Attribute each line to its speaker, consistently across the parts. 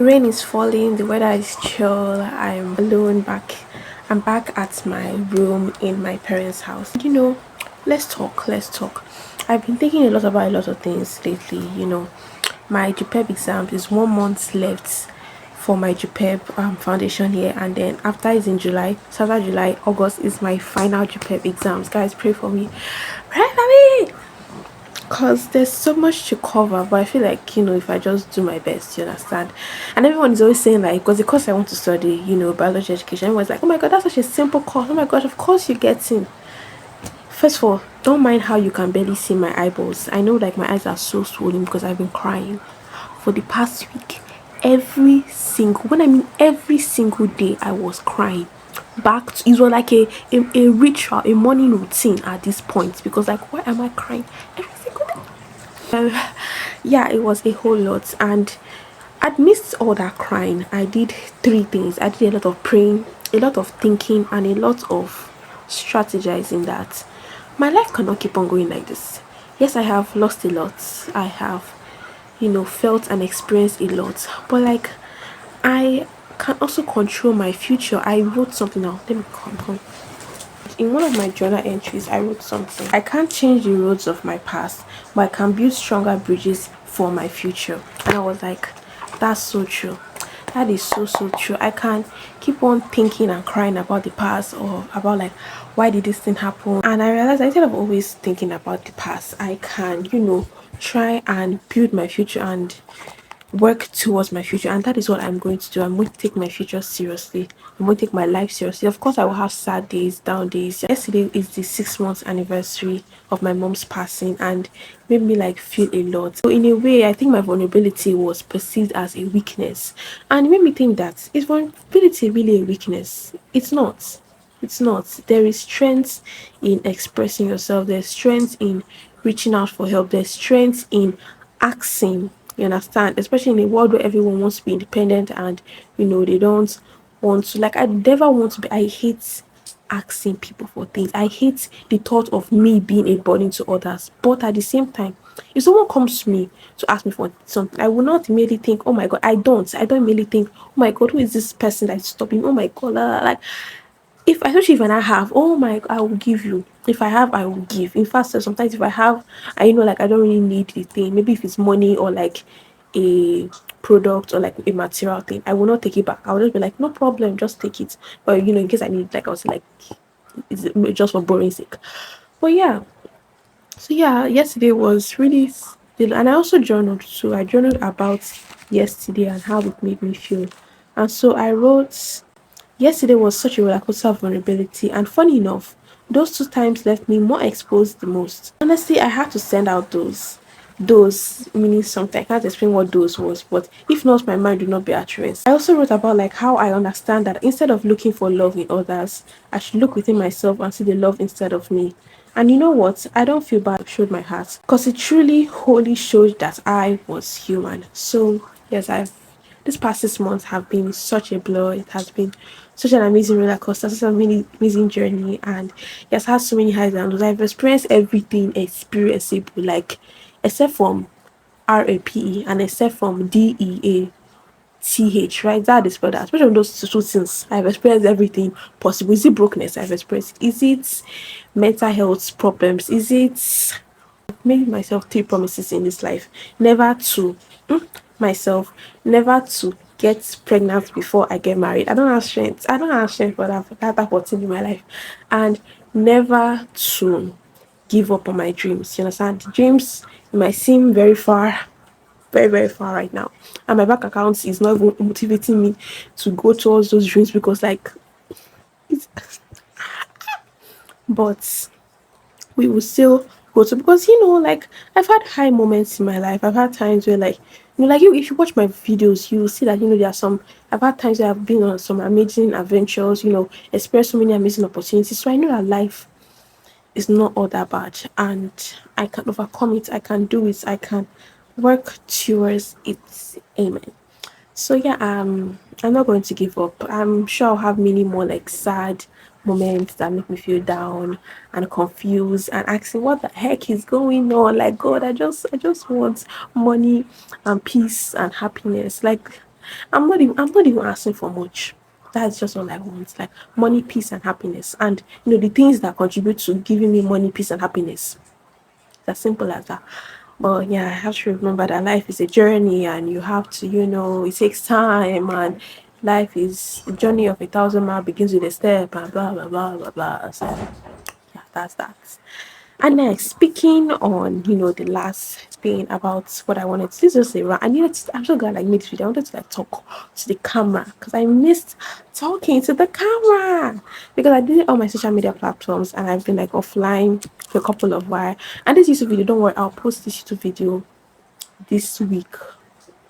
Speaker 1: Rain is falling, the weather is chill. I'm alone back. I'm back at my room in my parents' house. Let's talk. Let's talk. I've been thinking a lot about a lot of things lately. My JUPEB exam is 1 month left for my JUPEB foundation year, and then after is in July. So after July, August is my final JUPEB exams. Guys, pray for me. Pray for me! Because there's so much to cover, but I feel like if I just do my best, you understand. And everyone is always saying, like, because the course I want to study, biology education, everyone's like, oh my god, that's such a simple course. Oh my god, of course you get in. First of all, don't mind how you can barely see my eyeballs. I know, like, my eyes are so swollen because I've been crying for the past week. Every single day I was crying. It was like a ritual, a morning routine at this point, because, like, why am I crying every single day? Yeah, it was a whole lot. And amidst all that crying, I did three things. I did a lot of praying, a lot of thinking, and a lot of strategizing that my life cannot keep on going like this. Yes, I have lost a lot. I have, felt and experienced a lot. But, like, I can also control my future. I wrote something out. Let me come. In one of my journal entries, I wrote something. I can't change the roads of my past, but I can build stronger bridges for my future. And I was like, that's so true. That is so, so true. I can keep on thinking and crying about the past, or about, like, why did this thing happen? And I realized instead of always thinking about the past, I can, try and build my future and work towards my future. And that is what I'm going to do. I'm going to take my future seriously. I'm going to take my life seriously. Of course, I will have sad days, down days. Yesterday is the 6 months anniversary of my mom's passing, and made me, like, feel a lot. So in a way, I think my vulnerability was perceived as a weakness, and it made me think, that is vulnerability really a weakness? It's not. There is strength in expressing yourself. There's strength in reaching out for help. There's strength in asking. You understand? Especially in a world where everyone wants to be independent, and they don't want to, like, I never want to be. I hate asking people for things. I hate the thought of me being a burden to others. But at the same time, if someone comes to me to ask me for something, I will not immediately think, oh my god, I don't immediately think, oh my god, who is this person that's stopping? Oh my god, la, la, la. Like, if especially if I have, oh my, I will give you. If I have, I will give. In fact, sometimes if I have, like, I don't really need the thing. Maybe if it's money, or like a product, or like a material thing, I will not take it back. I will just be like, no problem, just take it. But in case I need, like, I was like, it's just for borrowing sake. But yeah, so yeah, yesterday was really still, and I also journaled too. I journaled about yesterday and how it made me feel. And so I wrote, yesterday was such a rollercoaster of vulnerability, and funny enough, those 2 times left me more exposed the most. Honestly, I had to send out those. Those meaning something. I can't explain what those was, but if not, my mind would not be at rest. I also wrote about, like, how I understand that instead of looking for love in others, I should look within myself and see the love instead of me. And you know what? I don't feel bad I showed my heart, because it truly wholly showed that I was human. So yes, I've this past 6 months have been such a blur. It has been such an amazing roller coaster, such an amazing journey, and it has had so many highs and lows. I've experienced everything experienceable, like, except from RAPE and except from DEATH, right? That is better. Especially on those two things, I've experienced everything possible. Is it brokenness? I've experienced. Is it mental health problems? Is it made myself 3 promises in this life: never to myself, never to get pregnant before I get married. I don't have strength for that type of thing in my life, and never to give up on my dreams. You understand? The dreams might seem very far, very, very far right now, and my bank account is not even motivating me to go towards those dreams, because, like, it's, but we will still go to, because, like, I've had high moments in my life. I've had times where, like, like, you if you watch my videos, you will see that, there are some. I've had times where I've been on some amazing adventures, experienced so many amazing opportunities. So I know that life is not all that bad, and I can overcome it. I can do it. I can work towards it. Amen. So yeah, I'm not going to give up. I'm sure I'll have many more, like, sad moments that make me feel down and confused and asking what the heck is going on. Like, God, I just want money and peace and happiness. Like, I'm not even asking for much. That's just all I want. Like money, peace, and happiness. And the things that contribute to giving me money, peace, and happiness. It's as simple as that. But yeah, I have to remember that life is a journey and you have to, it takes time, and life is a journey of 1,000 miles begins with a step and blah blah blah blah blah. So yeah, that's that. And next, speaking on, the last thing about what I wanted to this is just a I needed to, I'm so glad I made this video. I wanted to like talk to the camera because I missed talking to the camera because I did it on my social media platforms and I've been like offline for a couple of while. And this YouTube video, don't worry, I'll post this YouTube video this week.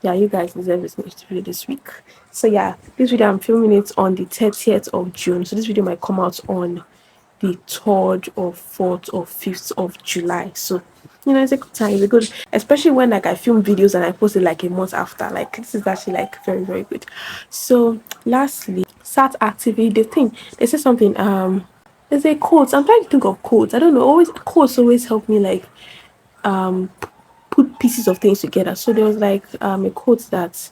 Speaker 1: Yeah, you guys deserve this next video this week. So yeah, this video I'm filming it on the 30th of June. So this video might come out on the 3rd or 4th or 5th of July. So it's a good time. It's a good, especially when like I film videos and I post it like a month after. Like this is actually like very, very good. So lastly, start actively the thing. They say something, there's a quote. I'm trying to think of quotes. I don't know. Always quotes always help me like put pieces of things together. So there was like a quote that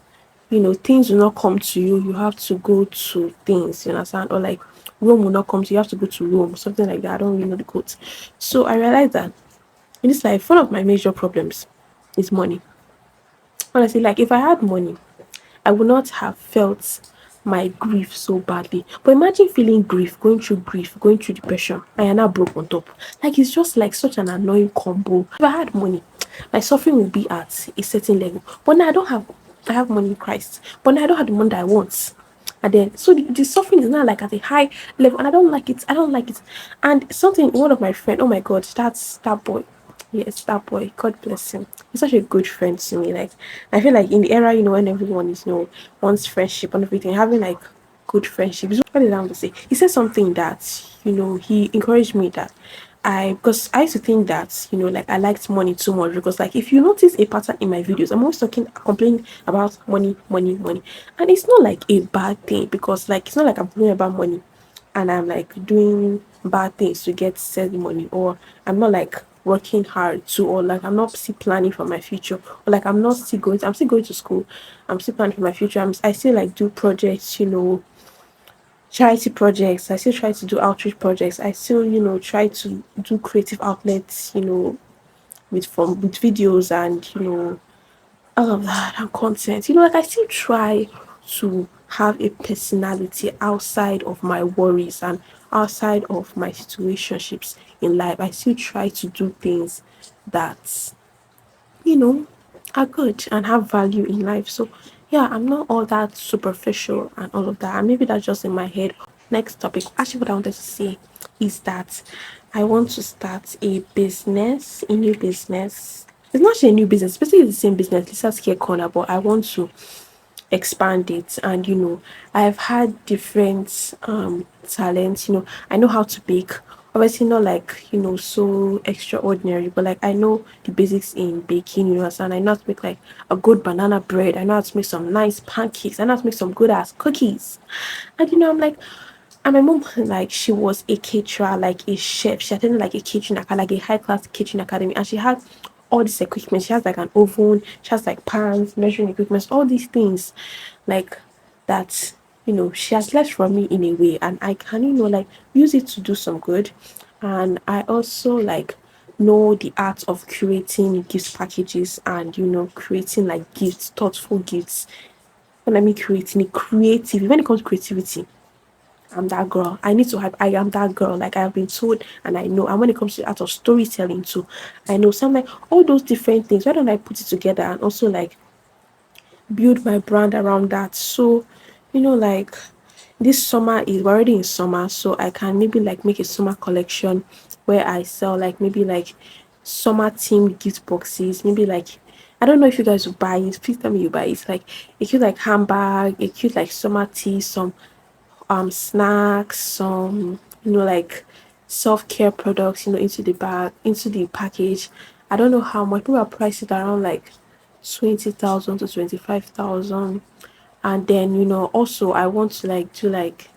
Speaker 1: things will not come to you, you have to go to things, you understand? Or like Rome will not come to you, you have to go to Rome, something like that. I don't really know the quote. So I realized that in this life, one of my major problems is money. Honestly, like if I had money, I would not have felt my grief so badly. But imagine feeling grief, going through depression, and you're not broke on top. Like it's just like such an annoying combo. If I had money, my suffering will be at a certain level. But now I have money in Christ. But now I don't have the money that I want. And then so the suffering is not like at a high level and I don't like it. I don't like it. And something one of my friend, oh my god, that's that boy. Yes, that boy. God bless him. He's such a good friend to me. Like I feel like in the era, when everyone is wants friendship and everything, having like good friendship. What did I want to say? He said something that, he encouraged me that because I used to think that, like I liked money too much because like if you notice a pattern in my videos, I'm always complaining about money, money, money. And it's not like a bad thing because like it's not like I'm complaining about money and I'm like doing bad things to get said money, or I'm not like working hard to, or like I'm not still planning for my future, or like I'm still going to school, I'm still planning for my future, I still like do projects, charity projects, I still try to do outreach projects, I still try to do creative outlets, with videos and all of that and content, like I still try to have a personality outside of my worries and outside of my situationships in life. I still try to do things that you know, are good and have value in life. So, yeah, I'm not all that superficial and all of that. And maybe that's just in my head. Next topic. Actually, what I wanted to say is that I want to start a new business. It's not actually a new business, basically the same business, Lisa's Care Corner, but I want to expand it. And I've had different talents. I know how to bake, obviously not like so extraordinary, but like I know the basics in baking, and I know how to make like a good banana bread, I know how to make some nice pancakes, I know how to make some good ass cookies. And I'm like, and my mom, like, she was a caterer, like a chef. She attended like a kitchen academy, like a high class kitchen academy, and she had all this equipment. She has like an oven, she has like pans, measuring equipment, all these things, like that. She has left from me in a way, and I can, like use it to do some good. And I also like know the art of creating gift packages and creating like gifts, thoughtful gifts. When I mean creating it, creative. When it comes to creativity, I'm that girl. I am that girl. Like I have been told and I know. And when it comes to art of storytelling too, I know some like all those different things. Why don't I put it together and also like build my brand around that? So, like this summer is we're already in summer, so I can maybe like make a summer collection where I sell like maybe like summer themed gift boxes. Maybe like I don't know if you guys will buy it. Please tell me you buy it. Like a cute like handbag, a cute like summer tea, some snacks, some like self-care products, into the bag, into the package. I don't know how much. People are priced it around like 20,000 to 25,000. And then also I want to like do like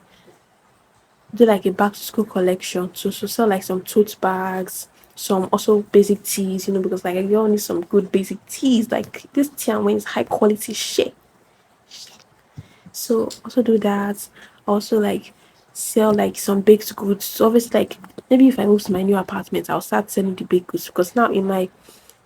Speaker 1: a back to school collection too. So sell like some tote bags, some also basic teas, because like I all need some good basic teas. Like this tea I'm wearing is high quality shit. So also do that. Also like sell like some baked goods. So obviously like maybe if I move to my new apartment, I'll start selling the baked goods because now in my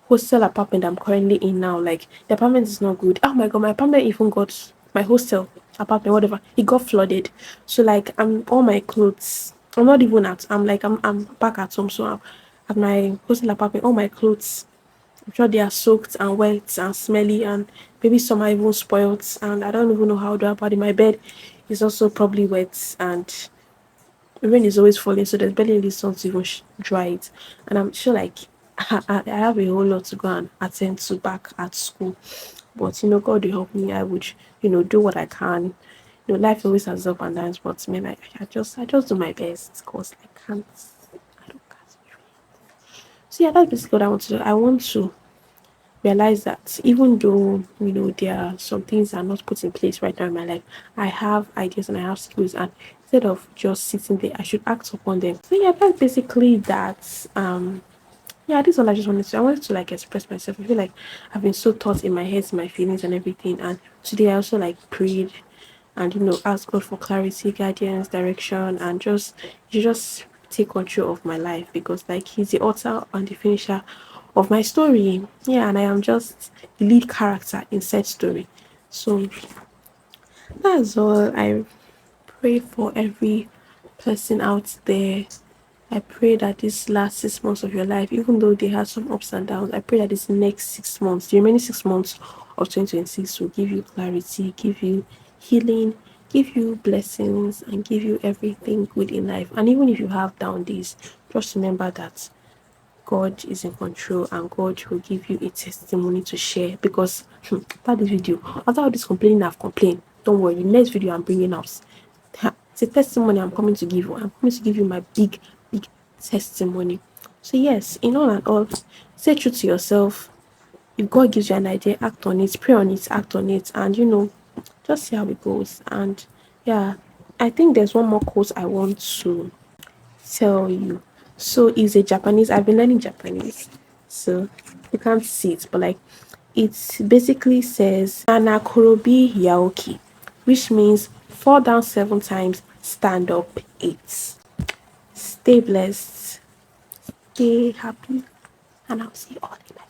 Speaker 1: hostel apartment I'm currently in now, like the apartment is not good. Oh my god, my apartment even got my hostel apartment, whatever, it got flooded. So like I'm all my clothes. I'm not even at I'm back at home. So I'm at my hostel apartment, all my clothes, I'm sure they are soaked and wet and smelly, and maybe some are even spoiled. And I don't even know how to about it. My bed is also probably wet, and the rain is always falling, so there's barely any sun to even dry it. And I'm sure like I have a whole lot to go and attend to back at school. But God will help me. I would, do what I can. Life always has up and downs, but man, I just do my best because I don't can't. So yeah, that's basically what I want to do. I want to realize that even though there are some things that are not put in place right now in my life, I have ideas and I have skills, and instead of just sitting there, I should act upon them. So yeah, that's basically that. Yeah, this is all I just wanted to. I wanted to like express myself. I feel like I've been so taught in my head, my feelings and everything. And today I also like prayed and asked God for clarity, guidance, direction, and just take control of my life because like He's the author and the finisher of my story. Yeah, and I am just the lead character in said story. So that's all. I pray for every person out there. I pray that this last 6 months of your life, even though they had some ups and downs, I pray that this next 6 months, the remaining 6 months of 2026 will give you clarity, give you healing, give you blessings, and give you everything good in life. And even if you have down days, just remember that God is in control and God will give you a testimony to share. Because after this video, after all this complaining I've complained, don't worry, the next video I'm bringing out, it's a testimony I'm coming to give you. I'm coming to give you my big, big testimony. So yes, in all and all, stay true to yourself. If God gives you an idea, act on it, pray on it, act on it, and just see how it goes. And yeah, I think there's one more quote I want to tell you. So it's a Japanese. I've been learning Japanese, so you can't see it, but like it basically says "Anakorobi Yaoki," which means fall down 7 times, stand up 8. Stay blessed, stay happy, and I'll see you all in my